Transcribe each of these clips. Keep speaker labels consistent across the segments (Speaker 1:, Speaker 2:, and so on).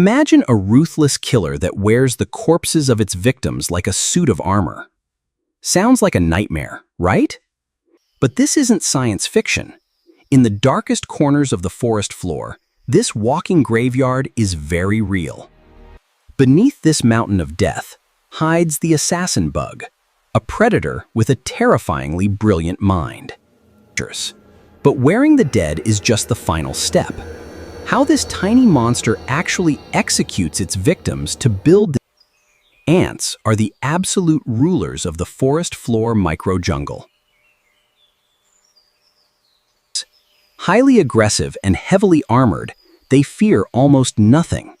Speaker 1: Imagine a ruthless killer that wears the corpses of its victims like a suit of armor. Sounds like a nightmare, right? But this isn't science fiction. In the darkest corners of the forest floor, this walking graveyard is very real. Beneath this mountain of death hides the assassin bug, a predator with a terrifyingly brilliant mind. But wearing the dead is just the final step. How this tiny monster actually executes its victims to build. Ants are the absolute rulers of the forest floor microjungle. Highly aggressive and heavily armored, they fear almost nothing.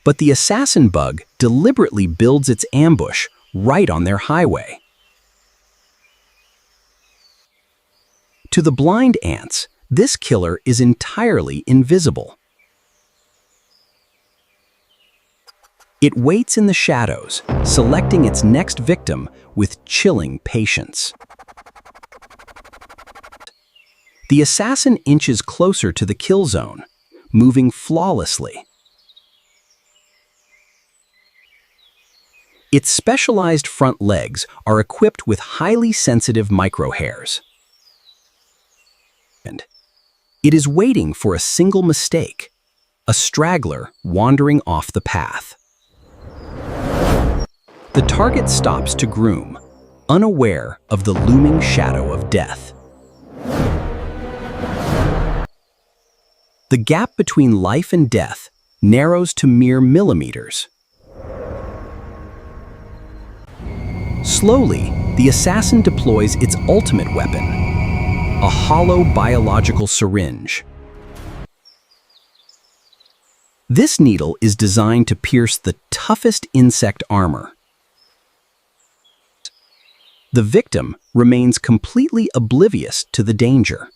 Speaker 1: But the assassin bug deliberately builds its ambush right on their highway. To the blind ants, this killer is entirely invisible. It waits in the shadows, selecting its next victim with chilling patience. The assassin inches closer to the kill zone, moving flawlessly. Its specialized front legs are equipped with highly sensitive microhairs. It is waiting for a single mistake, a straggler wandering off the path. The target stops to groom, unaware of the looming shadow of death. The gap between life and death narrows to mere millimeters. Slowly, the assassin deploys its ultimate weapon, a hollow biological syringe. This needle is designed to pierce the toughest insect armor. The victim remains completely oblivious to the danger.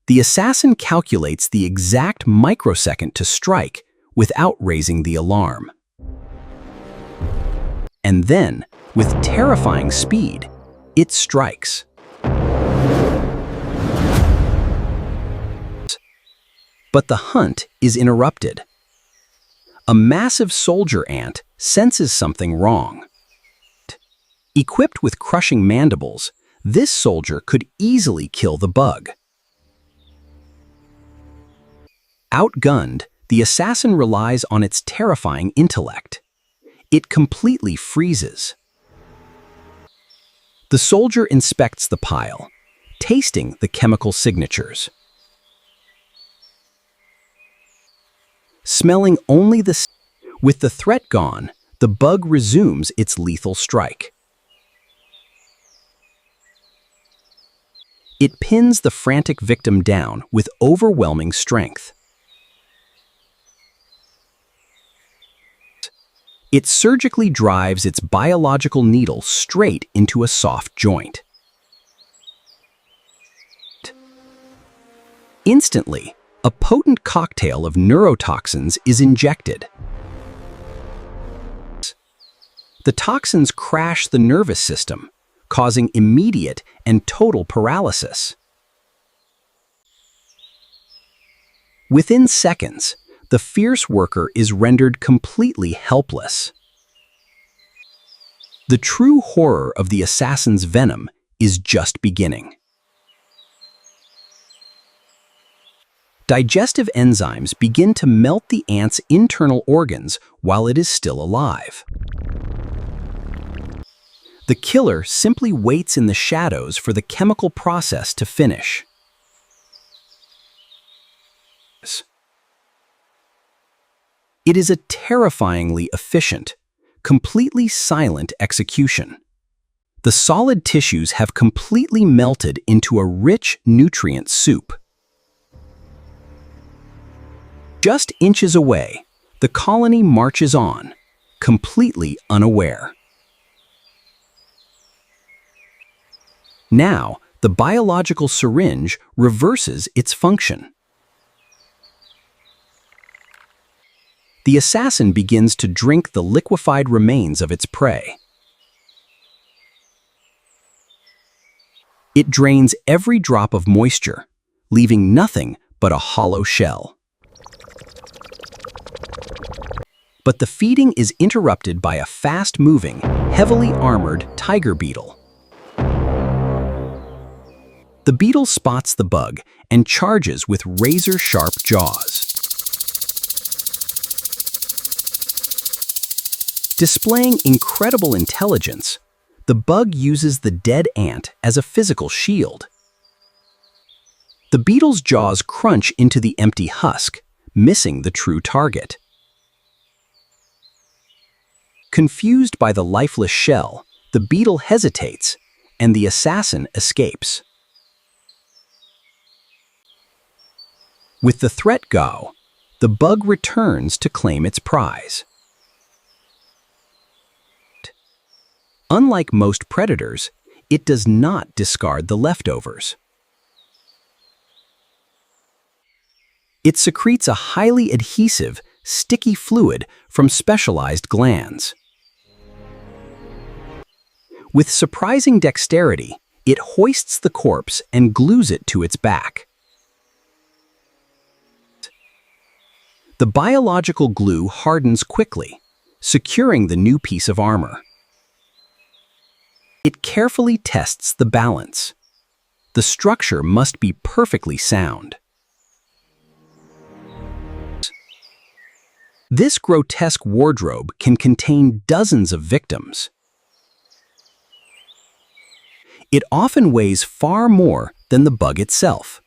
Speaker 1: The assassin calculates the exact microsecond to strike without raising the alarm. And then, with terrifying speed, it strikes. But the hunt is interrupted. A massive soldier ant senses something wrong. Equipped with crushing mandibles, this soldier could easily kill the bug. Outgunned, the assassin relies on its terrifying intellect. It completely freezes. The soldier inspects the pile, tasting the chemical signatures. Smelling only with the threat gone, the bug resumes its lethal strike. It pins the frantic victim down with overwhelming strength. It surgically drives its biological needle straight into a soft joint. Instantly, a potent cocktail of neurotoxins is injected. The toxins crash the nervous system, causing immediate and total paralysis. Within seconds, the fierce worker is rendered completely helpless. The true horror of the assassin's venom is just beginning. Digestive enzymes begin to melt the ant's internal organs while it is still alive. The killer simply waits in the shadows for the chemical process to finish. It is a terrifyingly efficient, completely silent execution. The solid tissues have completely melted into a rich nutrient soup. Just inches away, the colony marches on, completely unaware. Now, the biological syringe reverses its function. The assassin begins to drink the liquefied remains of its prey. It drains every drop of moisture, leaving nothing but a hollow shell. But the feeding is interrupted by a fast-moving, heavily armored tiger beetle. The beetle spots the bug and charges with razor-sharp jaws. Displaying incredible intelligence, the bug uses the dead ant as a physical shield. The beetle's jaws crunch into the empty husk, missing the true target. Confused by the lifeless shell, the beetle hesitates, and the assassin escapes. With the threat go, the bug returns to claim its prize. Unlike most predators, it does not discard the leftovers. It secretes a highly adhesive, sticky fluid from specialized glands. With surprising dexterity, it hoists the corpse and glues it to its back. The biological glue hardens quickly, securing the new piece of armor. It carefully tests the balance. The structure must be perfectly sound. This grotesque wardrobe can contain dozens of victims. It often weighs far more than the bug itself.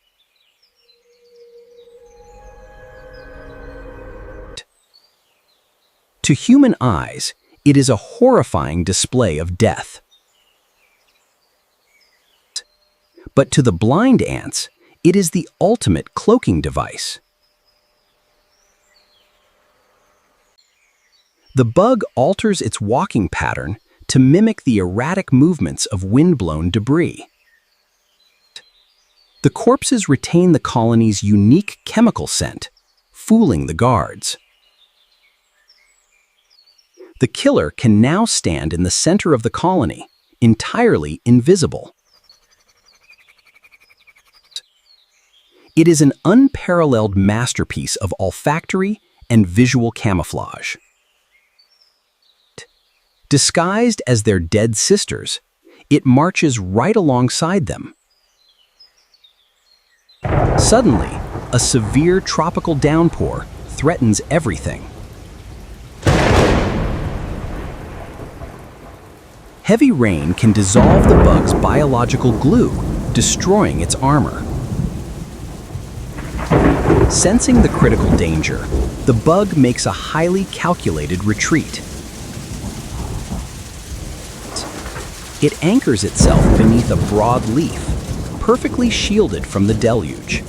Speaker 1: To human eyes, it is a horrifying display of death. But to the blind ants, it is the ultimate cloaking device. The bug alters its walking pattern to mimic the erratic movements of wind-blown debris. The corpses retain the colony's unique chemical scent, fooling the guards. The killer can now stand in the center of the colony, entirely invisible. It is an unparalleled masterpiece of olfactory and visual camouflage. Disguised as their dead sisters, it marches right alongside them. Suddenly, a severe tropical downpour threatens everything. Heavy rain can dissolve the bug's biological glue, destroying its armor. Sensing the critical danger, the bug makes a highly calculated retreat. It anchors itself beneath a broad leaf, perfectly shielded from the deluge.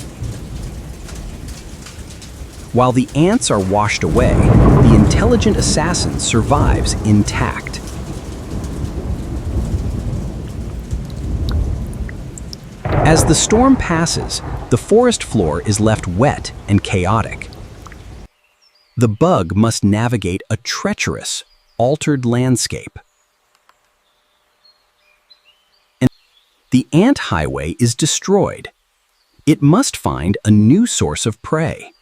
Speaker 1: While the ants are washed away, the intelligent assassin survives intact. As the storm passes, the forest floor is left wet and chaotic. The bug must navigate a treacherous, altered landscape. And the ant highway is destroyed. It must find a new source of prey.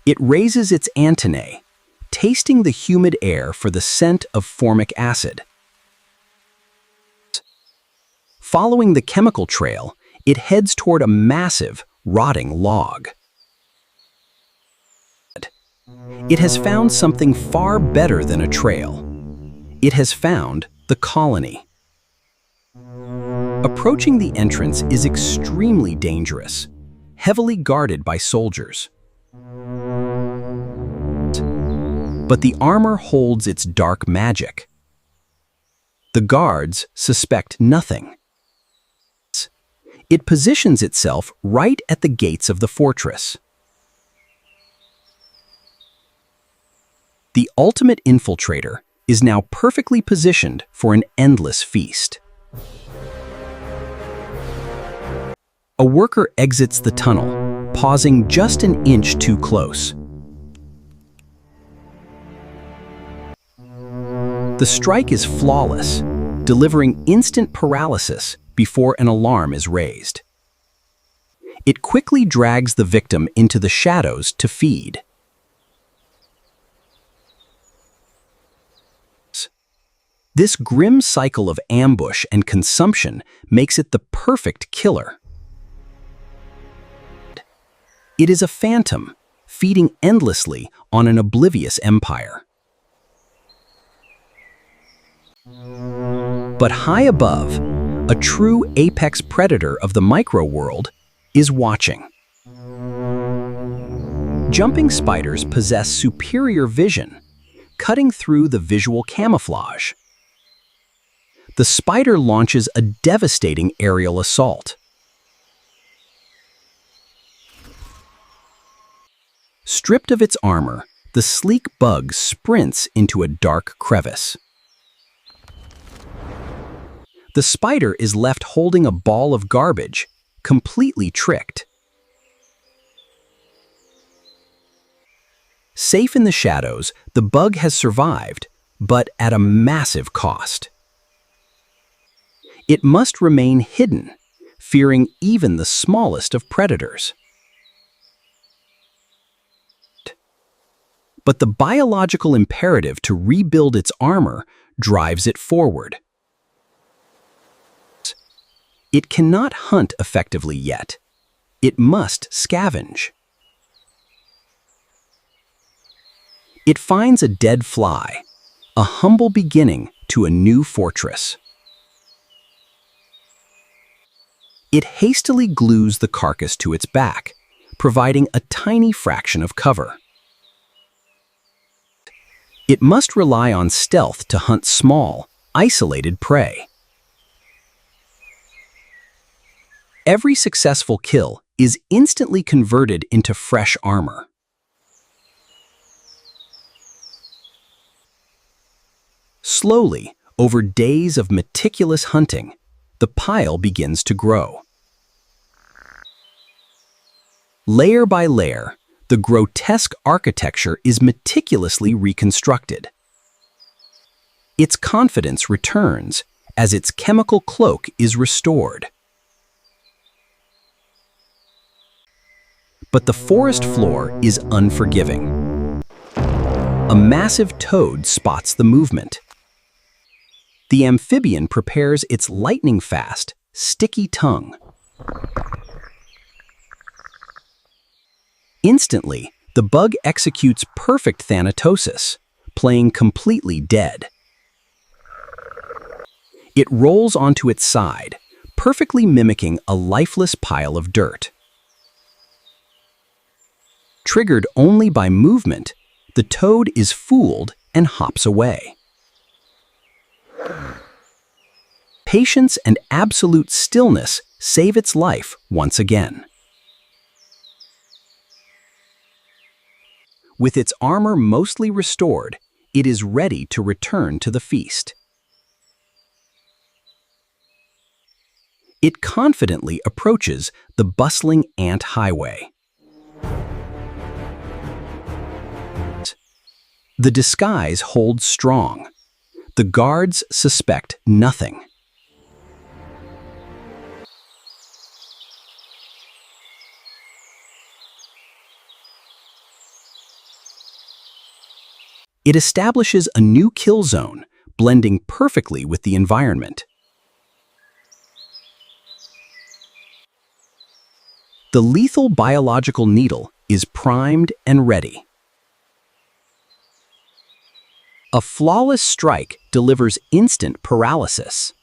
Speaker 1: It raises its antennae, tasting the humid air for the scent of formic acid. Following the chemical trail, it heads toward a massive, rotting log. It has found something far better than a trail. It has found the colony. Approaching the entrance is extremely dangerous, heavily guarded by soldiers. But the armor holds its dark magic. The guards suspect nothing. It positions itself right at the gates of the fortress. The ultimate infiltrator is now perfectly positioned for an endless feast. A worker exits the tunnel, pausing just an inch too close. The strike is flawless, delivering instant paralysis before an alarm is raised. It quickly drags the victim into the shadows to feed. This grim cycle of ambush and consumption makes it the perfect killer. It is a phantom, feeding endlessly on an oblivious empire. But high above, a true apex predator of the micro-world is watching. Jumping spiders possess superior vision, cutting through the visual camouflage. The spider launches a devastating aerial assault. Stripped of its armor, the sleek bug sprints into a dark crevice. The spider is left holding a ball of garbage, completely tricked. Safe in the shadows, the bug has survived, but at a massive cost. It must remain hidden, fearing even the smallest of predators. But the biological imperative to rebuild its armor drives it forward. It cannot hunt effectively yet. It must scavenge. It finds a dead fly, a humble beginning to a new fortress. It hastily glues the carcass to its back, providing a tiny fraction of cover. It must rely on stealth to hunt small, isolated prey. Every successful kill is instantly converted into fresh armor. Slowly, over days of meticulous hunting, the pile begins to grow. Layer by layer, the grotesque architecture is meticulously reconstructed. Its confidence returns as its chemical cloak is restored. But the forest floor is unforgiving. A massive toad spots the movement. The amphibian prepares its lightning-fast, sticky tongue. Instantly, the bug executes perfect thanatosis, playing completely dead. It rolls onto its side, perfectly mimicking a lifeless pile of dirt. Triggered only by movement, the toad is fooled and hops away. Patience and absolute stillness save its life once again. With its armor mostly restored, it is ready to return to the feast. It confidently approaches the bustling ant highway. The disguise holds strong. The guards suspect nothing. It establishes a new kill zone, blending perfectly with the environment. The lethal biological needle is primed and ready. A flawless strike delivers instant paralysis.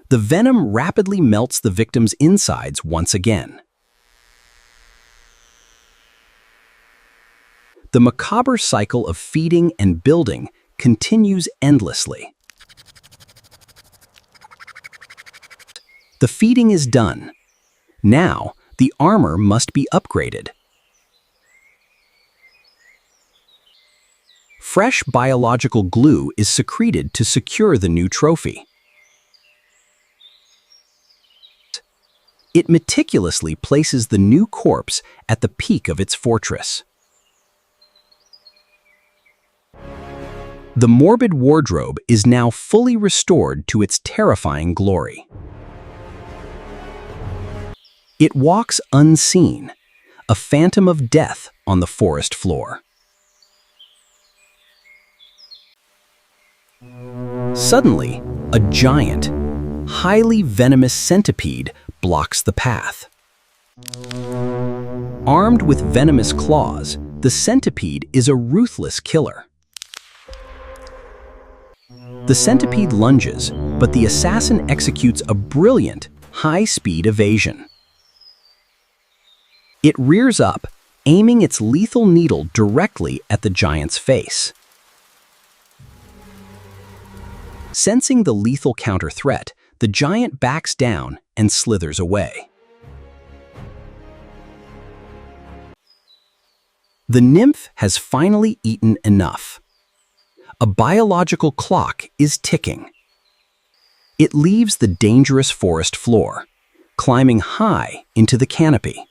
Speaker 1: The venom rapidly melts the victim's insides once again. The macabre cycle of feeding and building continues endlessly. The feeding is done. Now, the armor must be upgraded. Fresh biological glue is secreted to secure the new trophy. It meticulously places the new corpse at the peak of its fortress. The morbid wardrobe is now fully restored to its terrifying glory. It walks unseen, a phantom of death on the forest floor. Suddenly, a giant, highly venomous centipede blocks the path. Armed with venomous claws, the centipede is a ruthless killer. The centipede lunges, but the assassin executes a brilliant, high-speed evasion. It rears up, aiming its lethal needle directly at the giant's face. Sensing the lethal counter-threat, the giant backs down and slithers away. The nymph has finally eaten enough. A biological clock is ticking. It leaves the dangerous forest floor, climbing high into the canopy.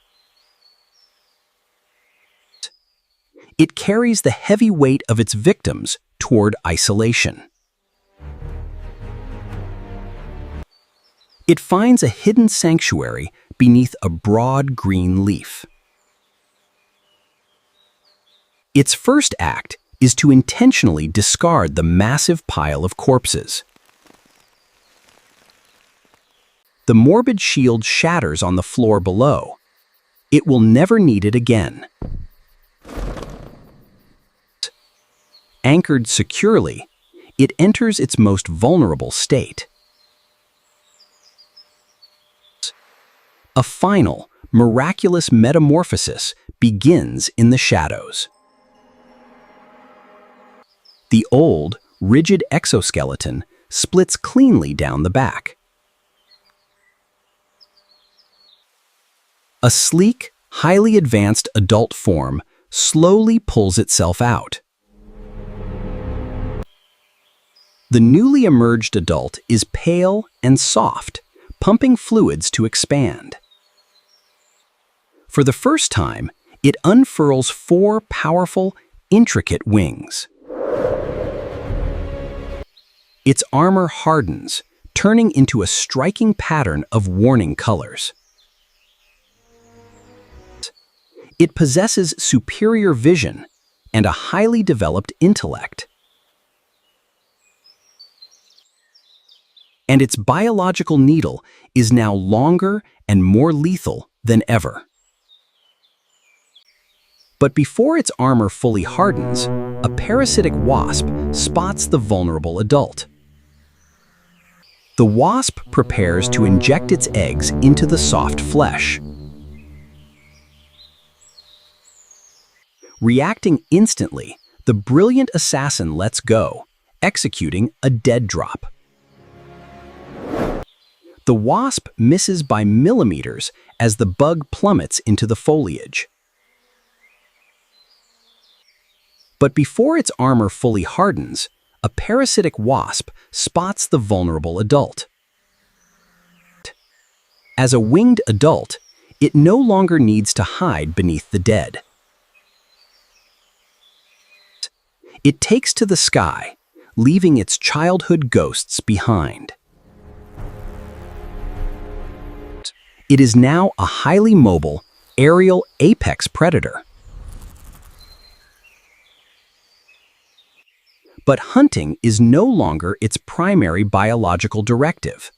Speaker 1: It carries the heavy weight of its victims toward isolation. It finds a hidden sanctuary beneath a broad green leaf. Its first act is to intentionally discard the massive pile of corpses. The morbid shield shatters on the floor below. It will never need it again. Anchored securely, it enters its most vulnerable state. A final, miraculous metamorphosis begins in the shadows. The old, rigid exoskeleton splits cleanly down the back. A sleek, highly advanced adult form slowly pulls itself out. The newly emerged adult is pale and soft, pumping fluids to expand. For the first time, it unfurls 4 powerful, intricate wings. Its armor hardens, turning into a striking pattern of warning colors. It possesses superior vision and a highly developed intellect. And its biological needle is now longer and more lethal than ever. But before its armor fully hardens, a parasitic wasp spots the vulnerable adult. The wasp prepares to inject its eggs into the soft flesh. Reacting instantly, the brilliant assassin lets go, executing a dead drop. The wasp misses by millimeters as the bug plummets into the foliage. But before its armor fully hardens, a parasitic wasp spots the vulnerable adult. As a winged adult, it no longer needs to hide beneath the dead. It takes to the sky, leaving its childhood ghosts behind. It is now a highly mobile, aerial apex predator. But hunting is no longer its primary biological directive.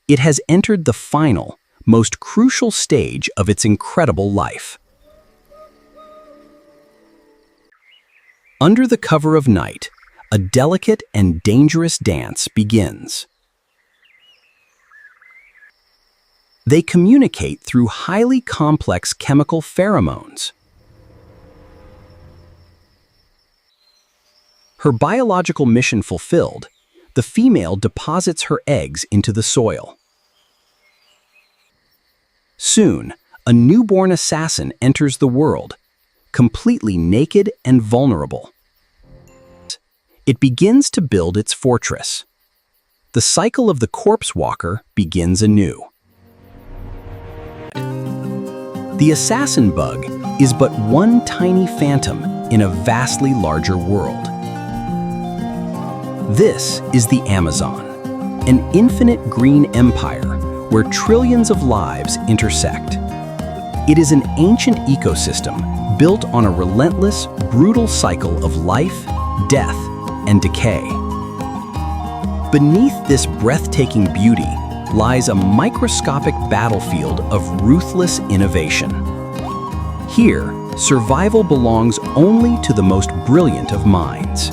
Speaker 1: It has entered the final, most crucial stage of its incredible life. Under the cover of night, a delicate and dangerous dance begins. They communicate through highly complex chemical pheromones. Her biological mission fulfilled, the female deposits her eggs into the soil. Soon, a newborn assassin enters the world, completely naked and vulnerable. It begins to build its fortress. The cycle of the corpse walker begins anew. The assassin bug is but one tiny phantom in a vastly larger world. This is the Amazon, an infinite green empire where trillions of lives intersect. It is an ancient ecosystem built on a relentless, brutal cycle of life, death, and decay. Beneath this breathtaking beauty lies a microscopic battlefield of ruthless innovation. Here, survival belongs only to the most brilliant of minds.